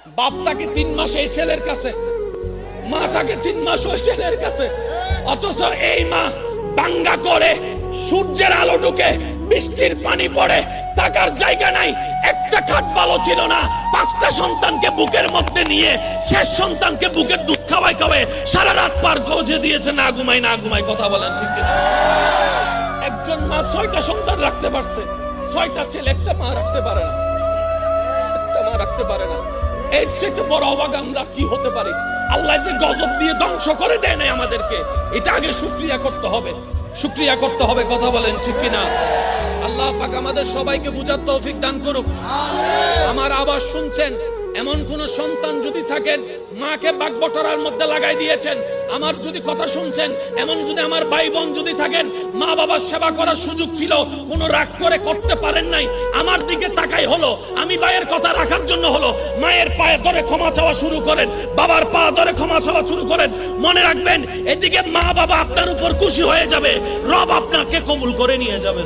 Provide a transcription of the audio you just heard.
বাপ থাকে 3 মাস এই ছেলের কাছে, মা থাকে 3 মাস ওই ছেলের কাছে, অথচ এই মা বাঙ্গা করে সূর্যের আলো ঢুকে বৃষ্টির পানি পড়ে, থাকার জায়গা নাই, একটা খাট ভালো ছিল না, 5টা সন্তানকে বুকের মধ্যে নিয়ে শেষ সন্তানকে বুকের দুধ খাওয়াই খাওয়াই সারা রাত পার করে দিয়েছে, না ঘুমাই না ঘুমাই। কথা বলেন ঠিক কিনা? একজন মা 6টা সন্তান রাখতে পারছে, 6টা ছেলে, একটা মা রাখতে পারে না, একটা মা রাখতে পারে না। এর চেয়ে বড় অবাক আমরা কি হতে পারি? আল্লাহ যে গজব দিয়ে ধ্বংস করে দেয় নাই আমাদেরকে, এটা আগে শুকরিয়া করতে হবে, শুকরিয়া করতে হবে। কথা বলেন ঠিক কিনা? আল্লাহ পাক আমাদের সবাইকে বুঝার তৌফিক দান করুক। আমার আওয়াজ শুনছেন, এমন কোন সন্তান যদি থাকেন মাকে বাগবটরার মধ্যে লাগাই দিয়েছেন, আমার যদি কথা শুনছেন, এমন যদি আমার ভাই বোন যদি থাকেন মা বাবার সেবা করার সুযোগ ছিল, কোন রাগ করে করতে পারেন নাই, আমার দিকে তাকাই হলো, আমি ভাইয়ের কথা রাখার জন্য হলো, মায়ের পায়ে ধরে ক্ষমা চাওয়া শুরু করেন, বাবার পা ধরে ক্ষমা চাওয়া শুরু করেন। মনে রাখবেন, এদিকে মা বাবা আপনার উপর খুশি হয়ে যাবে, রব আপনাকে কবুল করে নিয়ে যাবে।